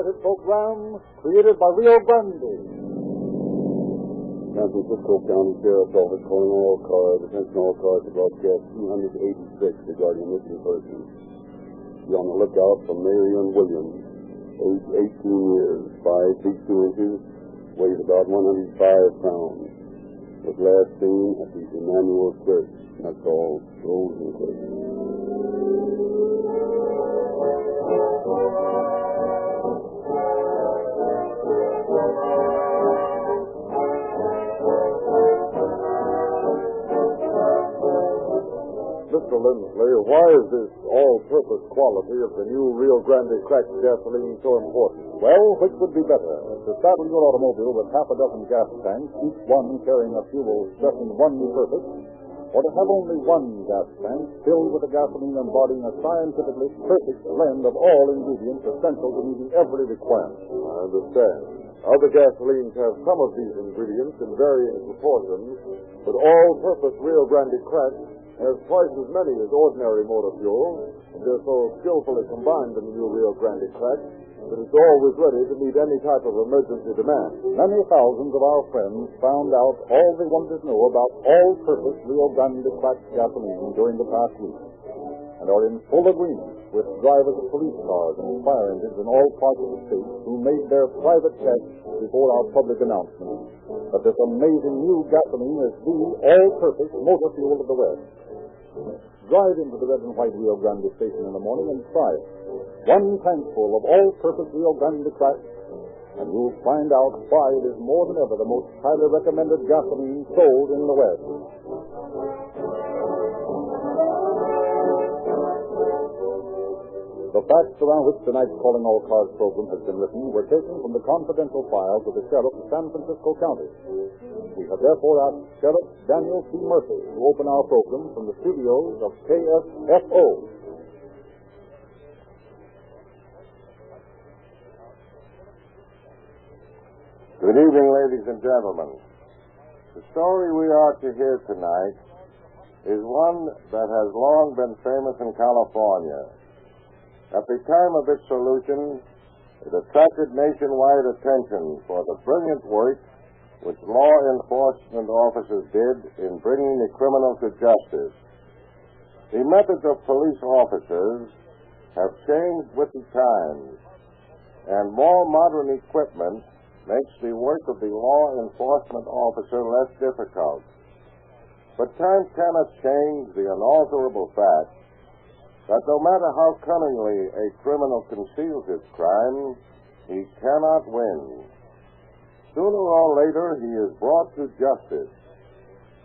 light-hearted program created by Rio Grande. San Francisco County Sheriff's Office calling all cars. Attention all cars to broadcast 286 regarding a missing person. Be on the lookout for Marion Williams, age 18 years, 5 feet 2 inches, weighs about 105 pounds. Was last seen at the Emmanuel Church. That's all. Rosenquist. Mr. Lindsley, why is this all-purpose quality of the new Rio Grande cracked gasoline so important? Well, which would be better? To saddle your automobile with half a dozen gas tanks, each one carrying a fuel serving one purpose, or to have only one gas tank filled with a gasoline embodying a scientifically perfect blend of all ingredients essential to meeting every requirement? I understand. Other gasolines have some of these ingredients in varying proportions, but all-purpose Rio Grande cracked has twice as many as ordinary motor fuel, and they're so skillfully combined in the new Rio Grande crack that it's always ready to meet any type of emergency demand. Many thousands of our friends found out all they wanted to know about all-purpose Rio Grande cracked gasoline during the past week, and are in full agreement with drivers of police cars and fire engines in all parts of the state who made their private tests before our public announcement that this amazing new gasoline is the all-purpose motor fuel of the West. Drive into the red and white Rio Grande station in the morning and try it. One tankful of all-purpose Rio Grande crack, and you'll find out why it is more than ever the most highly recommended gasoline sold in the West. The facts around which tonight's Calling All Cars program has been written were taken from the confidential files of the Sheriff of San Francisco County. We have therefore asked Sheriff Daniel C. Murphy to open our program from the studios of KSFO. Good evening, ladies and gentlemen. The story we are to hear tonight is one that has long been famous in California. At the time of its solution, it attracted nationwide attention for the brilliant work which law enforcement officers did in bringing the criminal to justice. The methods of police officers have changed with the times, and more modern equipment makes the work of the law enforcement officer less difficult. But time cannot change the unalterable fact that no matter how cunningly a criminal conceals his crime, he cannot win. Sooner or later, he is brought to justice,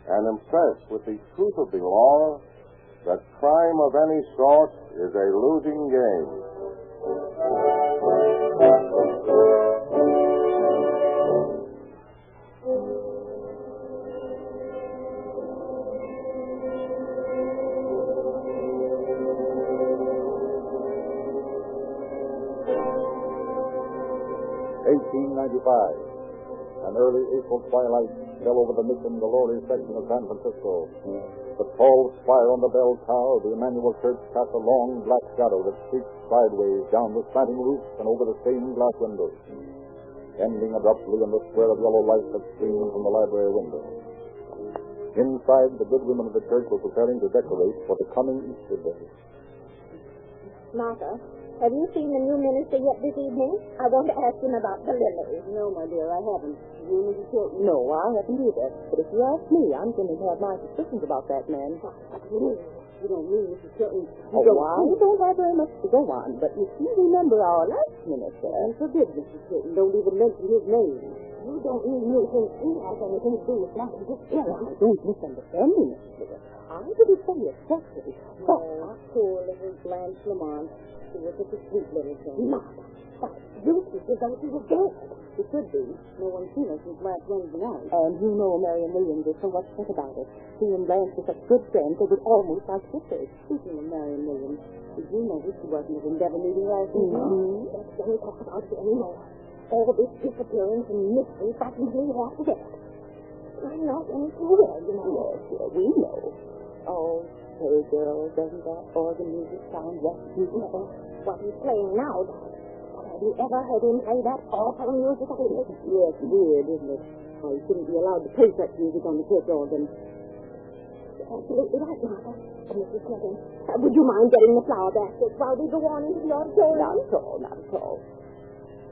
and impressed with the truth of the law that crime of any sort is a losing game. 1895. An early April twilight fell over the Mission Dolores section of San Francisco. The tall spire on the bell tower of the Emmanuel Church cast a long black shadow that streaked sideways down the slanting roof and over the stained glass windows, ending abruptly in the square of yellow light that streamed from the library window. Inside, the good women of the church were preparing to decorate for the coming Easter day. Martha, have you seen the new minister yet this evening? I want to ask him about the lilies. No, my dear, I haven't. You, Mrs. Hilton? No, I haven't either. But if you ask me, I'm going to have my suspicions about that man. You don't mean Mrs. Hilton. I don't have very much to go on. But if you remember our last minister, and forbid Mrs. Hilton, don't even mention his name. You don't mean you think he has anything to do with nothing. Don't misunderstand me, Mrs. Hilton. I didn't say it exactly. But poor little Blanche Lamont. She was such a sweet little thing. Martha, you think as though she was dead. She could be. No one's seen her since last Wednesday night. And you know Marion Williams is so upset about it. She and Blanche were such good friends, they were almost like sisters. Speaking of Marion Williams, did you notice she wasn't at Endeavor meeting last week? Don't talk about it anymore. All this disappearance and mystery frightens me half to death. I'm not in too well, you know. Yes, we know. Oh, hey, girl, doesn't that organ music sound just beautiful? What he's playing now. What Have you ever heard him play that awful music of his? Yes, weird, isn't it? Oh, you shouldn't be allowed to play such music on the church organ. You're absolutely right, Martha. Oh, Mrs. Sliggins, would you mind getting the flower basket while we go on into the auditorium? Not at all, not at all.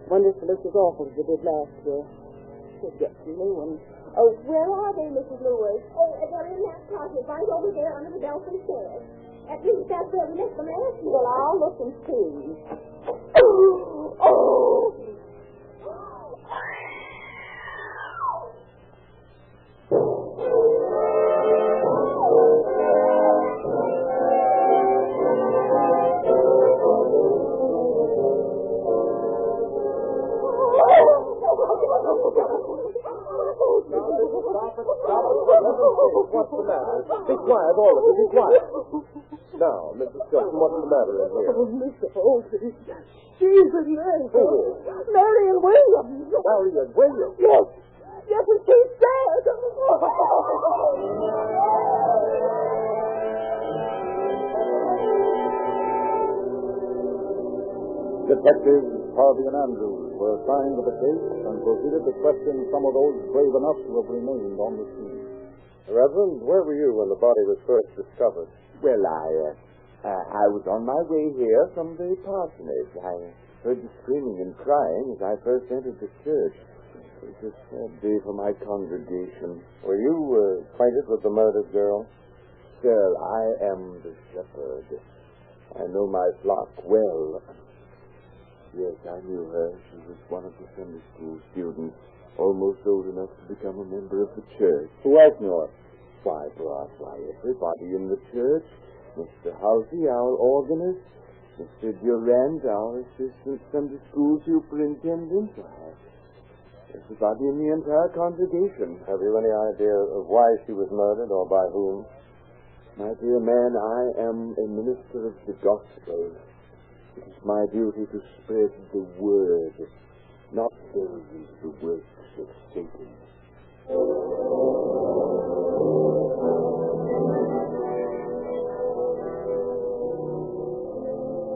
Wonder if it looks as awful as it did last year. Should get some new ones. Oh, where are they, Mrs. Lewis? Oh, they're in that closet right over there under the belfry stairs. At least that's where we left them last year. Well, I'll look and see. Oh! What's the matter? Be quiet, all of you. Be quiet. Now, Mrs. Shelton, what's the matter in here? Oh, Mr. Olsen. Jesus, man. Marion Williams. Marion Williams? Yes. Yes, and she's dead. Detectives Harvey and Andrews were assigned to the case and proceeded to question some of those brave enough to have remained on the scene. Reverend, where were you when the body was first discovered? Well, I was on my way here from the parsonage. I heard the screaming and crying as I first entered the church. It was a sad day for my congregation. Were you acquainted with the murdered girl? Sir, I am the shepherd. I know my flock well. Yes, I knew her. She was one of the Sunday school students, almost old enough to become a member of the church. Who else knew her? Why, everybody in the church. Mr. Halsey, our organist. Mr. Durant, our assistant Sunday school superintendent. Everybody in the entire congregation. Have you any idea of why she was murdered or by whom? My dear man, I am a minister of the gospel. It is my duty to spread the word, not build the works of Satan.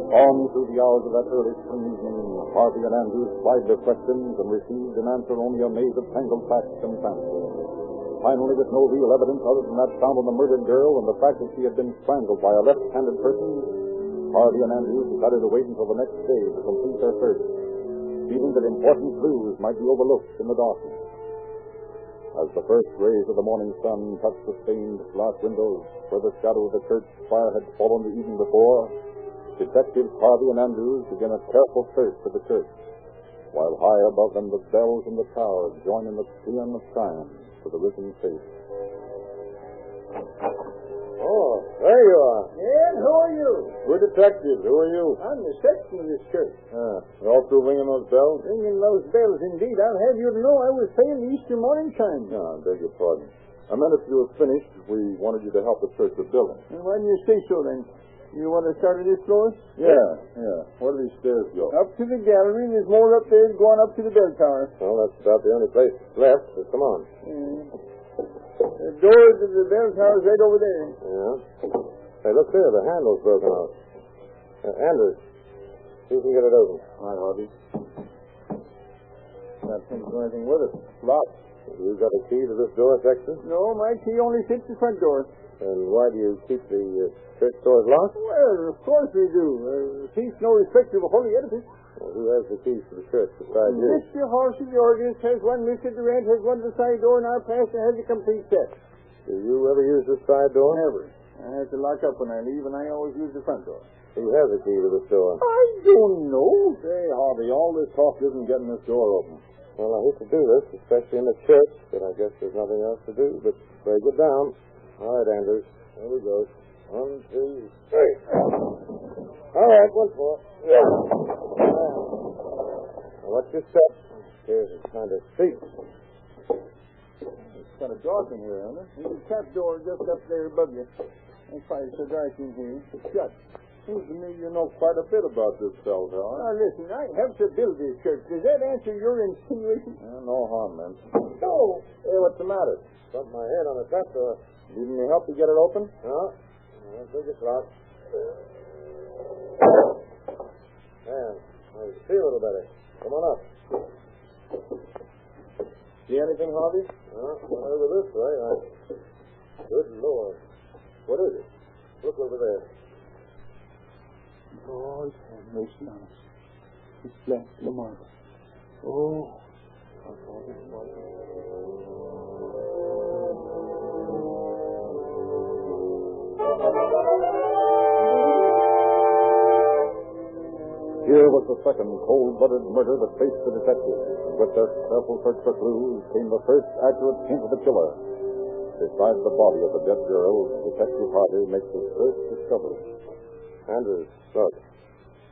On through the hours of that early spring evening, Harvey and Andrews plied their questions and received an answer only a maze of tangled facts and fancies. Finally, with no real evidence other than that found on the murdered girl and the fact that she had been strangled by a left-handed person, Harvey and Andrews decided to wait until the next day to complete their search, feeling that important clues might be overlooked in the darkness. As the first rays of the morning sun touched the stained glass windows where the shadow of the church spire had fallen the evening before, Detectives Harvey and Andrews began a careful search of the church, while high above them the bells in the towers joined in the paean of triumph to the risen faith. Oh, there you are. Yeah, who are you? We're detectives. Who are you? I'm the sexton of this church. You're all through ringing those bells? Ringing those bells, indeed. I'll have you to know I was saying the Easter morning chime. No, I beg your pardon. I meant if you were finished, we wanted you to help the church with building. And why didn't you say so, then? You want to start at this floor? Yeah. Where do these stairs go? Up to the gallery. There's more up there going up to the bell tower. Well, that's about the only place left, so come on. The door to the bell tower is right over there. Yeah. Hey, look there. The handle's broken off. Andrews, see if you can get it open. All right, Harvey. Not think there's anything with it. It's locked. You got a key to this door section? No, my key only fits the front door. And why do you keep the church doors locked? Well, of course we do. Thief's no respecter of a holy edifice. Well, who has the keys to the church besides you? Mr. Halsey, the organist, has one. Mr. Durant has one to the side door, and our pastor has a complete set. Do you ever use the side door? Never. I have to lock up when I leave, and I always use the front door. Who has a key to this door? I don't know. Say, Harvey, all this talk isn't getting this door open. Well, I hate to do this, especially in the church, but I guess there's nothing else to do but break it down. All right, Andrews. There we go. 1, 2, 3. All right, 1, 4. Yeah. Now, what's your step? Here's a kind of steep. It's kind of dark in here, isn't it? There's a trap door just up there above you. That's why it's so dark in here. It's shut. Seems to me you know quite a bit about this cell tower. Now, listen, I helped to build this church. Does that answer your insinuation? No harm, man. No. Hey, what's the matter? Bumped my head on the trap door. Need any help to get it open? No. I think it's locked. There. I see a little better. Come on up. See anything, Harvey? Went over this way. Good Lord. What is it? Look over there. Lord have mercy on us. It's Black Lamont. Oh. Here was the second cold-blooded murder that faced the detectives. With their careful search for clues came the first accurate hint of the killer. Beside the body of the dead girl, Detective Harvey makes his first discovery. Andrews, look.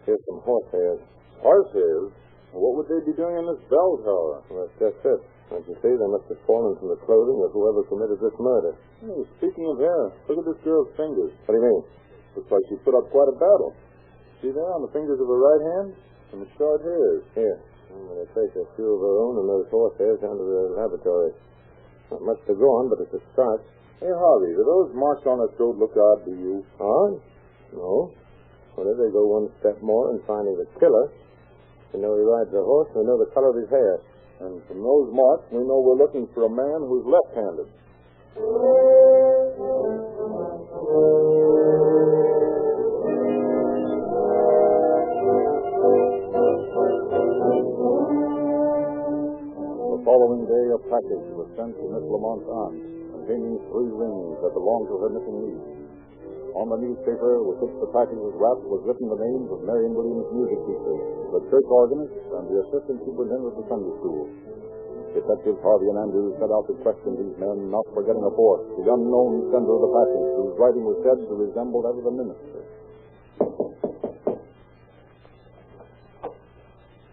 Here's some horsehairs. Horsehairs? What would they be doing in this bell tower? Well, that's just it. Don't you see? They must have fallen from the clothing of whoever committed this murder. Hey, speaking of hair, look at this girl's fingers. What do you mean? Looks like she put up quite a battle. See there on the fingers of her right hand? And the short hairs. Here. I'm going to take a few of her own and those horsehairs down to the laboratory. Not much to go on, but it's a start. Hey, Harvey, do those marks on her throat look odd to you? Odd? No. Well, if they go one step more in finding the killer, we know he rides a horse, we know the color of his hair. And from those marks, we know we're looking for a man who's left-handed. The following day, a package was sent to Miss Lamont's aunt, containing 3 rings that belonged to her missing niece. On the newspaper with which the package was wrapped was written the names of Marion Williams' music teacher, the church organist, and the assistant superintendent of the Sunday school. Detectives Harvey and Andrews set out to question these men, not forgetting a fourth, the unknown sender of the package, whose writing was said to resemble that of the minister.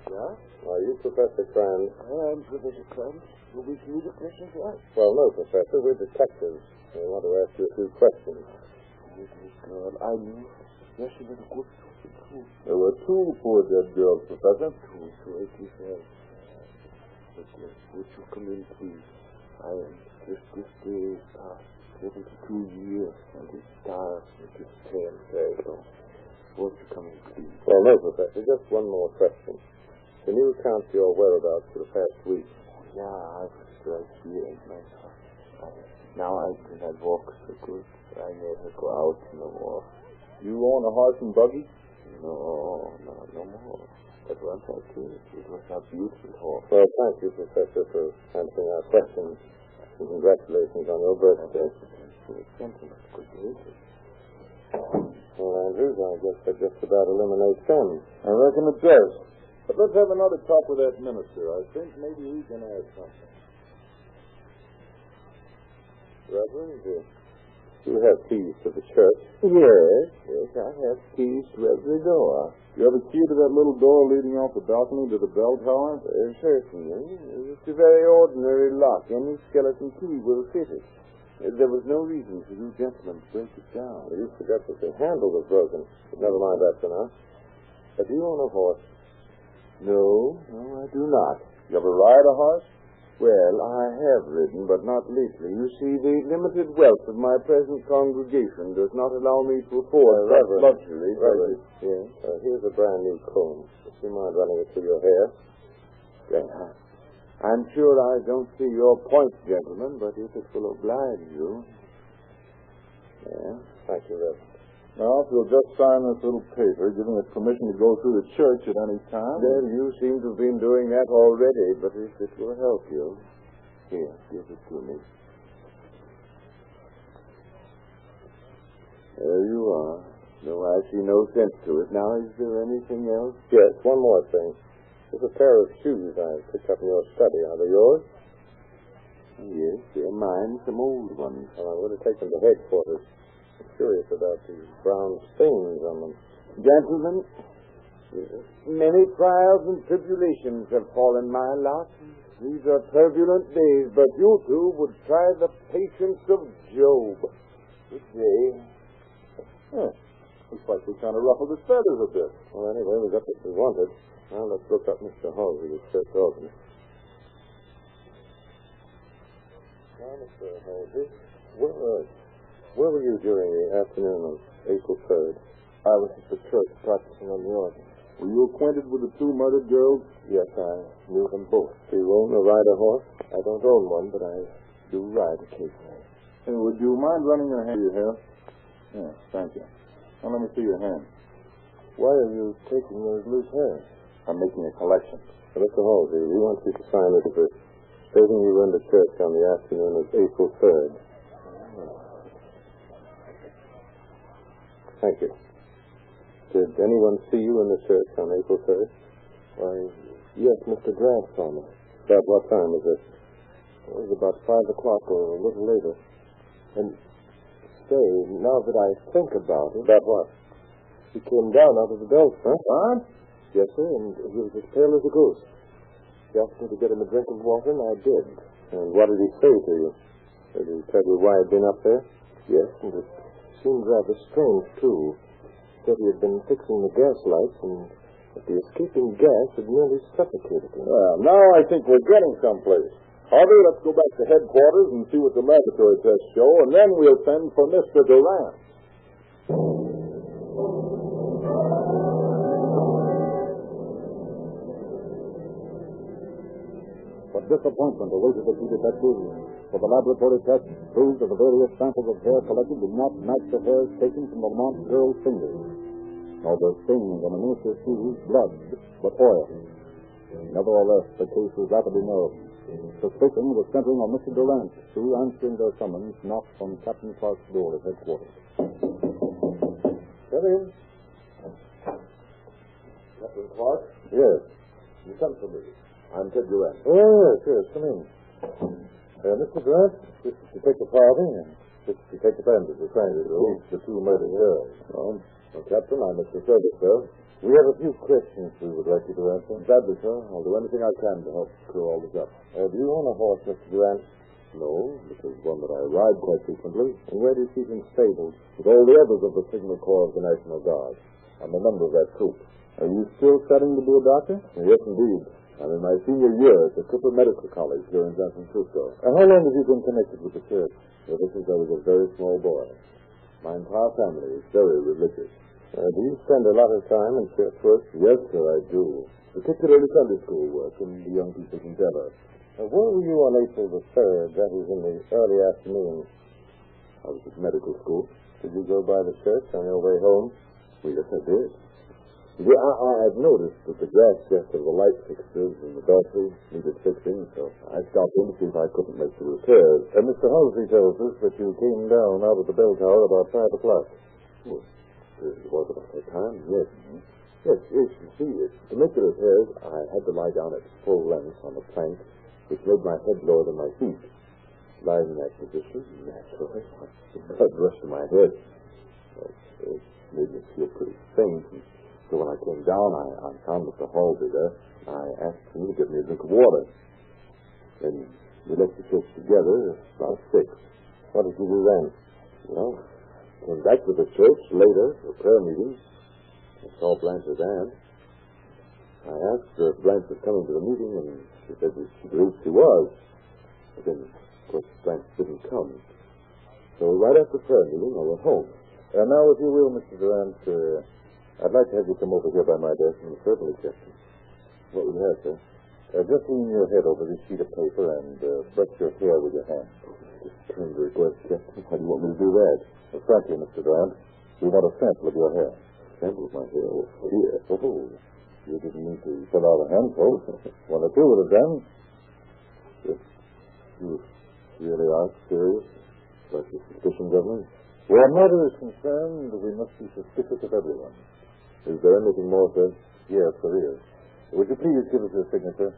Yeah? Are you Professor Crane? I am Professor Crane. You wish me to question you? Well, no, Professor. We're detectives. We want to ask you a few questions. This girl, I knew. Yes, she was a good true. There were 2 poor dead girls, Professor. 2 to 87. But would you come in, please? I am this day is past 72 years, and this star is 10 days old. Won't you come in, please? Well, no, Professor. Just one more question. Can you account for your whereabouts for the past week? Yeah, I was right here in my house. Now I cannot walk so good. I never go out no more. You own a horse and buggy? No more. But once I did, it was a beautiful horse. Well, thank you, Professor, for answering our questions. And congratulations on your birthday. Gentlemen, good evening. Well, Andrews, I guess that just about eliminates him. I reckon it does. But let's have another talk with that minister. I think maybe he can add something. Reverend, you have keys to the church. Yes, I have keys to every door. You have a key to that little door leading off the balcony to the bell tower? Certainly. It's a very ordinary lock. Any skeleton key will fit it. There was no reason for you gentlemen to break it down. Well, you forgot that the handle was broken. But never mind that for now. But do you own a horse? No, I do not. You ever ride a horse? Well, I have ridden, but not lately. You see, the limited wealth of my present congregation does not allow me to afford that luxury. Reverend. Yes. Here's a brand new comb. Would you mind running it through your hair? Well, I'm sure I don't see your point, gentlemen, but if it will oblige you. Yeah. Thank you, Reverend. Now, if you'll just sign this little paper giving us permission to go through the church at any time. Well, you seem to have been doing that already, but if it will help you. Here, give it to me. There you are. No, I see no sense to it. Now, is there anything else? Yes, one more thing. There's a pair of shoes I picked up in your study. Are they yours? Yes, they're mine, some old ones. Well, I'm going to take them to headquarters. I'm curious about these brown stains on them. Gentlemen, many trials and tribulations have fallen my lot. These are turbulent days, but you two would try the patience of Job. Good day. Looks like we kind of ruffled his feathers a bit. Well, anyway, we got what we wanted. Now let's look up Mr. Halsey, the church organist. Now, Mr. Halsey, where were you during the afternoon of April 3rd? I was at the church practicing on the organ. Were you acquainted with the two murdered girls? Yes, I knew them both. Do you own or ride a horse? I don't own one, but I do ride occasionally. Hey, would you mind running your hand through your hair? Yes, thank you. Now let me see your hand. Why are you taking those loose hairs? I'm making a collection. Mr. Halsey, we want you to sign it for stating you went to church on the afternoon of April 3rd. Thank you. Did anyone see you in the church on April 3rd? Why, yes, Mr. Grant saw me. About what time was it? It was about 5 o'clock or a little later. And, say, now that I think about it... About what? He came down out of the belt, huh? What? Yes, sir, and he was as pale as a ghost. He asked me to get him a drink of water, and I did. And what did he say to you? Did he tell you why he'd been up there? Yes, and it seemed rather strange, too. Said he had been fixing the gas lights, and that the escaping gas had nearly suffocated him. Well, now I think we're getting someplace. Harvey, let's go back to headquarters and see what the laboratory tests show, and then we'll send for Mr. Durant. What disappointment awaited the two detectives, for the laboratory tests proved that the various samples of hair collected did not match the hairs taken from the Lamont girl's fingers. Nor the stains on the minister's shoes blood, but oil. Nevertheless, the case was rapidly narrowed. Suspicion was centering on Mr. Durant, who, answering their summons, knocked on Captain Clark's door at headquarters. Come in. Captain Clark? Yes. You sent for me. I'm Ted Durant. Oh, yes, come in. Mr. Durant, this is Detective Harvey, and this is Detective Andrews, assigned to the two murdered girls. Well, Captain, I'm at your service, sir. We have a few questions we would like you to answer. Gladly, sir. I'll do anything I can to help clear all this up. Do you own a horse, Mr. Durant? No, this is one that I ride quite frequently. And where do you keep him stabled? With all the others of the Signal Corps of the National Guard. I'm a member of that troop. Are you still studying to be a doctor? Yes, indeed. I'm in my senior year at the Cooper Medical College here in San Francisco. How long have you been connected with the church? Ever since I was a very small boy. My entire family is very religious. Do you spend a lot of time in church work? Yes, sir, I do. Particularly Sunday school work and the young people's endeavor. Where were you on April the 3rd? That was in the early afternoon. I was at medical school. Did you go by the church on your way home? Well, yes, I did. Yeah, I've noticed that the grass jets of the light fixtures in the belfry needed fixing, so I stopped in to see if I couldn't make the repairs. Mr. Halsey tells us that you came down out of the bell tower about 5 o'clock. Well, it was about that time, yes. Yes, you see, to make the repairs, I had to lie down at full length on the plank, which made my head lower than my feet. Lying in that position, naturally, the blood rushed to my head. It made me feel pretty faint. So when I came down, I found Mr. Halsey there. I asked him to get me a drink of water. And we left the church together about 6. What did you do then? Well, came back to the church later for a prayer meeting. I saw Blanche's aunt. I asked her if Blanche was coming to the meeting, and she said that she believed she was. But then, of course, Blanche didn't come. So right after prayer meeting, I went home. Now, if you will, Mr. Durant, I'd like to have you come over here by my desk and verbally check them. What would you have, sir? Just lean your head over this sheet of paper and brush your hair with your hand. Tender request, Captain. How do you want me to do that? Well, frankly, Mr. Durant, we want a sample of your hair. Sample of my hair? Oh, here. Oh, you didn't need to fill out a handful. One or two would have done. Yes. You really are serious about your suspicions of me? Where a matter is concerned, we must be suspicious of everyone. Is there anything more, sir? Yes, there is. Would you please give us your signature?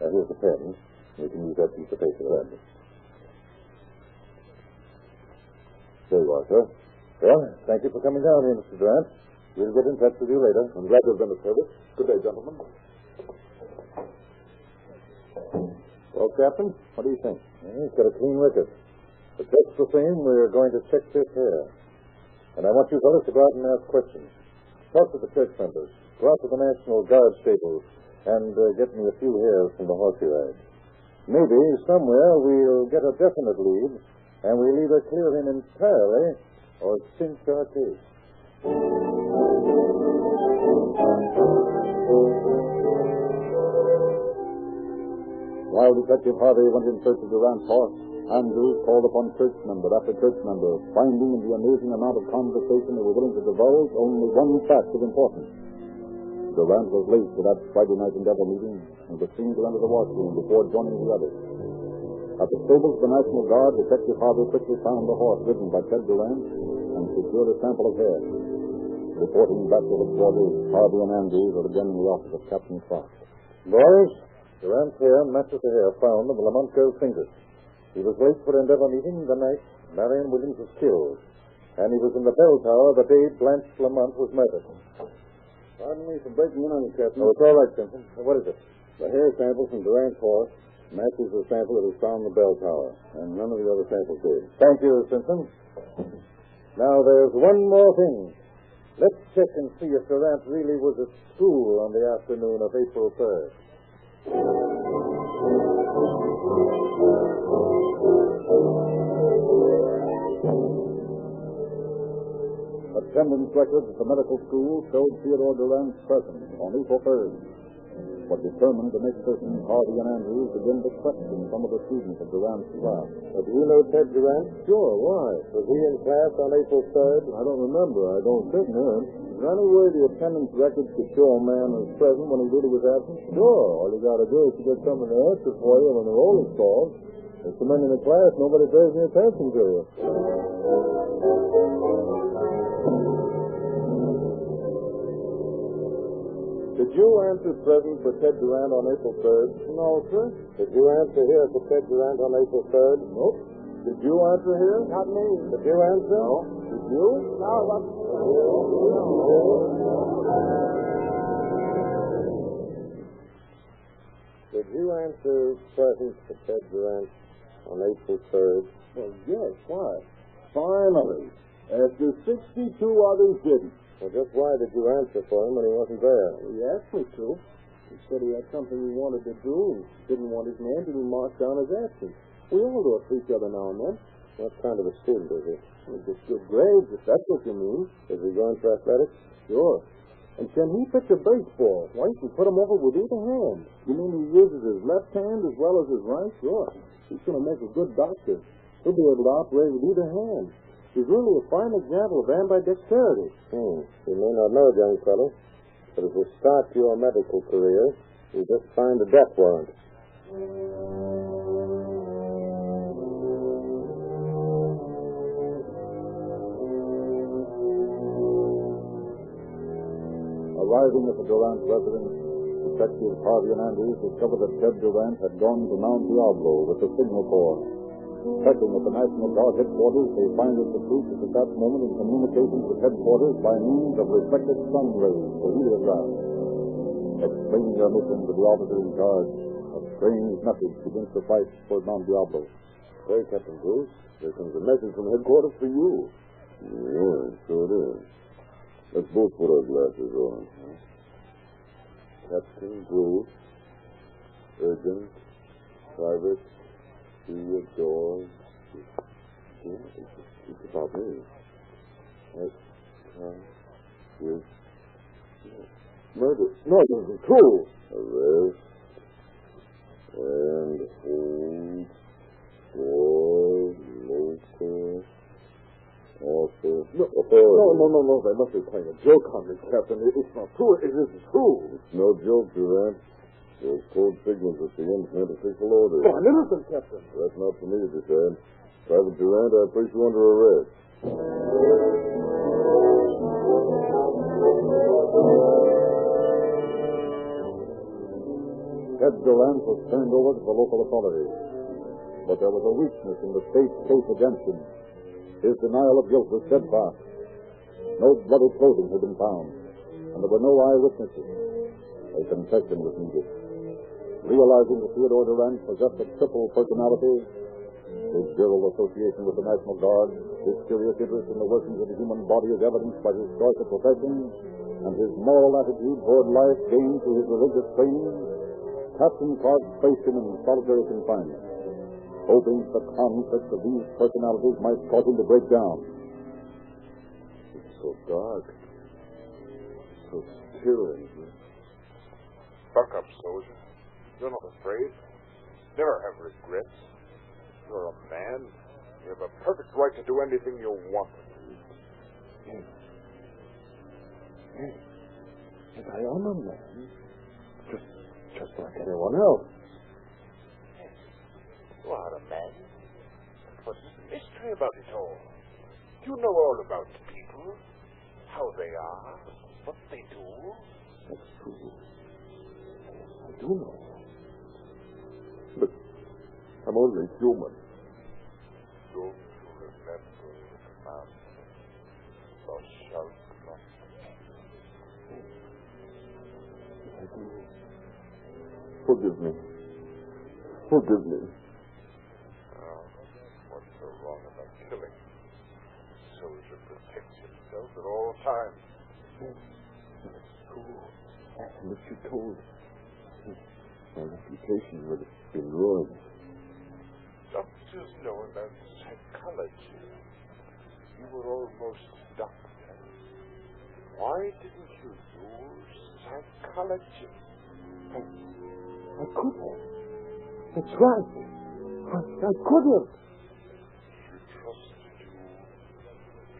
Here's the pen. You can use that piece of paper there. There you are, sir. Well, thank you for coming down here, Mr. Durant. We'll get in touch with you later. I'm glad to have been of service. Good day, gentlemen. Well, Captain, what do you think? He's got a clean record. But just the same, we're going to check this hair. And I want you fellas to go out and ask questions. Talk to the church members. Go out to the National Guard stables and get me a few hairs from the horse you ride. Maybe somewhere we'll get a definite lead, and we'll either clear him entirely or cinch our case. While Detective Harvey went in search of Durant's horse, Andrews called upon church member after church member, finding in the amazing amount of conversation they were willing to divulge only one fact of importance. Durant was late for that Friday night endeavor meeting and was seen to enter the washroom before joining the others. At the stables of the National Guard, Detective Harvey quickly found the horse ridden by Ted Durant and secured a sample of hair. Reporting back to headquarters, Harvey and Andrews are again in the office of Captain Clark. Boys, Durant's hair matches the hair found on the Lamont girl's fingers. He was late for endeavor meeting the night Marion Williams was killed, and he was in the bell tower the day Blanche Lamont was murdered. Pardon me for breaking in on you, Captain. Oh, it's all right, Simpson. What is it? The hair sample from Durant's horse matches the sample that was found in the bell tower, and none of the other samples did. Thank you, Simpson. Now, there's one more thing. Let's check and see if Durant really was at school on the afternoon of April 3rd. Attendance records at the medical school showed Theodore Durant's presence on April 3rd. But determined to make certain, Harvey and Andrews began to question some of the students of Durant's class. Do you know Ted Durant? Sure, why? Was he in class on April 3rd? I don't remember. I don't think, no. Is there any way the attendance records could show a man was present when he really was absent? Sure. All you got to do is to get someone to answer for you when the roll is called. There's so many in the class, nobody pays any attention to you. Did you answer present for Ted Durant on April 3rd? No, sir. Did you answer here for Ted Durant on April 3rd? Nope. Did you answer here? Not me. Did you answer? No. Did you? No, what? Did you answer present for Ted Durant on April 3rd? Well, yes. Why? Finally. After 62 others didn't. Well, just why did you answer for him when he wasn't there? He asked me to. He said he had something he wanted to do and didn't want his name to be marked down as absent. We all do it for each other now and then. What kind of a student is he? Well, just good grades, if that's what you mean. Is he going for athletics? Sure. And can he pitch a baseball? Why, you can put him over with either hand. You mean he uses his left hand as well as his right? Sure. He's going to make a good doctor. He'll be able to operate with either hand. He's really a fine example of ambidexterity. You may not know it, young fellow, but as you start your medical career, you just signed a death warrant. Arriving at the Durant residence, Detectives Harvey and Andrews discovered that Ted Durant had gone to Mount Diablo with the Signal Corps. Checking at the National Guard headquarters, they find that the troop is at that moment in communication with headquarters by means of reflected sun rays, the heliograph. Explaining their mission to the officer in charge, a strange message begins to flash toward Mount Diablo. Say, Captain Bruce, there comes a message from headquarters for you. Yeah, so it is. Let's both put our glasses on. Captain Bruce, urgent, private, Theodore. Yeah, it's about me. With murder. No, it isn't true. Arrest and hold for local office. No. They must be playing a joke on me, Captain. It's not true. It isn't true. It's no joke, Durant. Those code signals at the end meant official orders. Oh, I'm innocent, Captain. That's not for me to decide. Private Durant, I place you under arrest. Ted Durant was turned over to the local authorities. But there was a weakness in the state's case against him. His denial of guilt was steadfast. No bloody clothing had been found, and there were no eyewitnesses. A confession was needed. Realizing that Theodore Durant possessed a triple personality, his virile association with the National Guard, his curious interest in the workings of the human body as evidenced by his choice of profession, and his moral attitude toward life gained through his religious training, Captain Clark placed him in solitary confinement, hoping the conflict of these personalities might cause him to break down. It's so dark. So still in here. Buck up, soldier. You're not afraid. Never have regrets. You're a man. You have a perfect right to do anything you want. Yes. Yes. Yes, I am a man. Just like anyone else. Yes. You are a man. What's the mystery about it all? You know all about people. How they are. What they do. That's true. I do know. But I'm only human. Don't you remember the commandment? Thou shalt not kill. I do. Forgive me. Forgive me. What's so wrong about killing? The soldier protects himself at all times. Yes, that's true. And if you told, my reputation would have been ruined. Doctors know about psychology. You were almost a doctor. Why didn't you use psychology? I could have. That's right. I could have. She trusted you.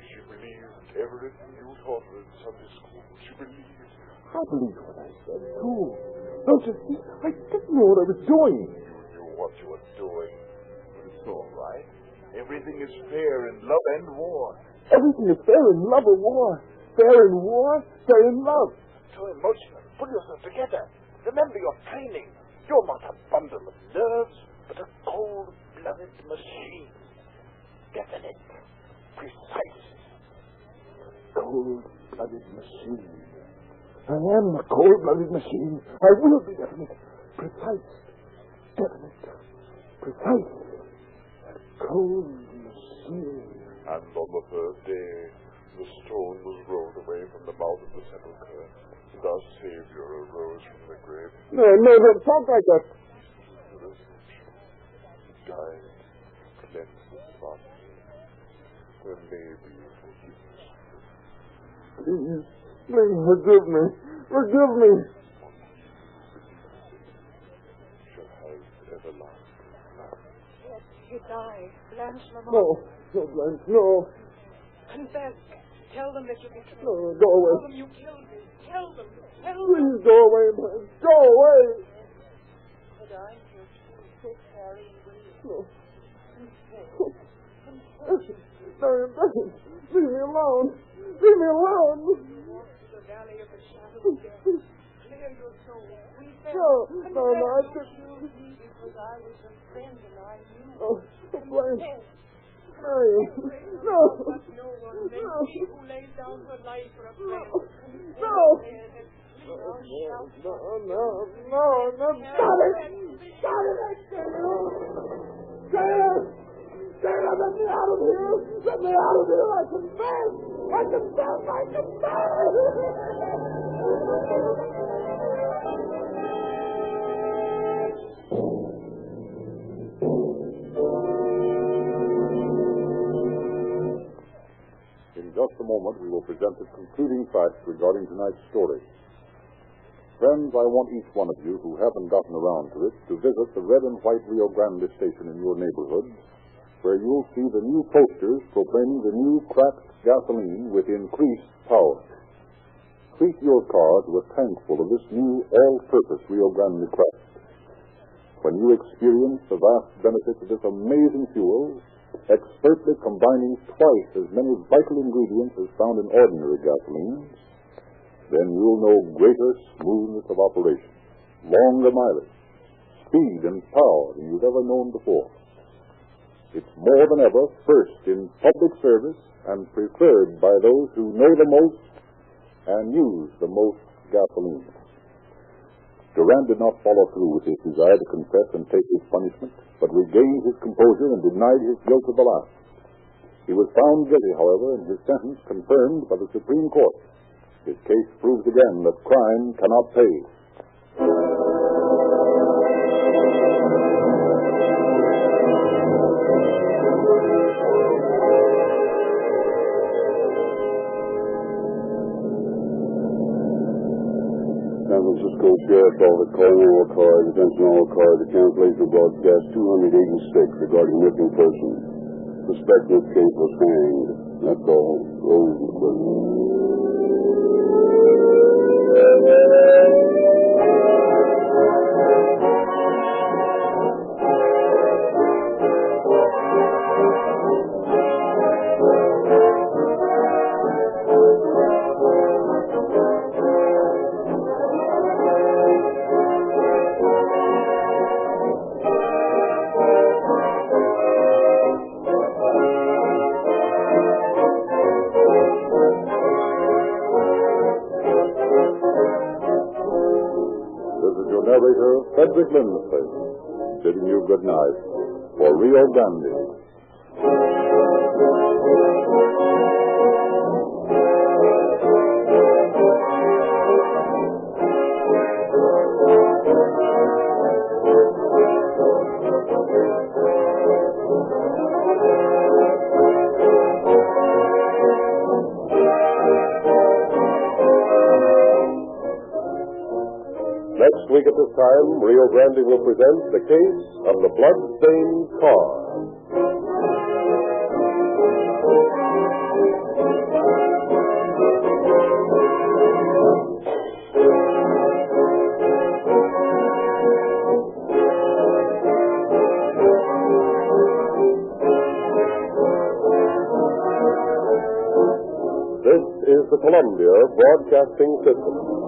She believed everything you taught her in Sunday school. She believed. I believed what I said, too. Don't you see? I didn't know what I was doing. You knew what you were doing. But it's all right. Everything is fair in love and war. Everything is fair in love or war. Fair in war, fair in love. Too emotional. Pull yourself together. Remember your training. You're not a bundle of nerves, but a cold-blooded machine. Definite. Precise. Cold-blooded machine. I am a cold-blooded machine. I will be definite. Precise. Definite. Precise. A cold machine. And on the third day, the stone was rolled away from the mouth of the sepulchre. And our Savior arose from the grave. No, don't talk like that. The resurrection. He died, cleansed his body. There may be forgiveness. Please forgive me. Forgive me. Shall have everlasting life. Yes, you die. Blanche Lamont. No, Blanche, no. Confess. Tell them that you did. No, go away. Tell them you killed me. Tell them. Tell them. Please go away, Blanche. Go away. But I'm your true Harry Williams. No. Marion, leave me alone. Leave me alone. Walk to the valley of the shadow of death. Clear your soul. No, I just... Because I was a friend and I knew. Oh, Blanche. Marion. No. No one meant she who laid down her life for a friend. No. No. Stop it. Stop it. Taylor, let me out of here. Let me out of here. I confess. In just a moment, we will present the concluding facts regarding tonight's story. Friends, I want each one of you who haven't gotten around to it to visit the red and white Rio Grande station in your neighborhood, where you'll see the new posters proclaiming the new cracked gasoline with increased power. Treat your car to a tankful of this new all-purpose Rio Grande Cracked. When you experience the vast benefits of this amazing fuel, expertly combining twice as many vital ingredients as found in ordinary gasolines, then you'll know greater smoothness of operation, longer mileage, speed and power than you've ever known before. It's more than ever first in public service and preferred by those who know the most and use the most gasoline. Durand did not follow through with his desire to confess and take his punishment, but regained his composure and denied his guilt to the last. He was found guilty, however, and his sentence confirmed by the Supreme Court. His case proves again that crime cannot pay. San Francisco Sheriff's Office calling all cars, attention all cars, the cancellation of broadcast 286 regarding missing persons. Suspect in this case was hanged. That's all. Rose and quit. Narrator Frederick Lindsay, bidding you good night for Rio Grande. Next week at this time, Rio Grande will present the case of the blood-stained car. This is the Columbia Broadcasting System.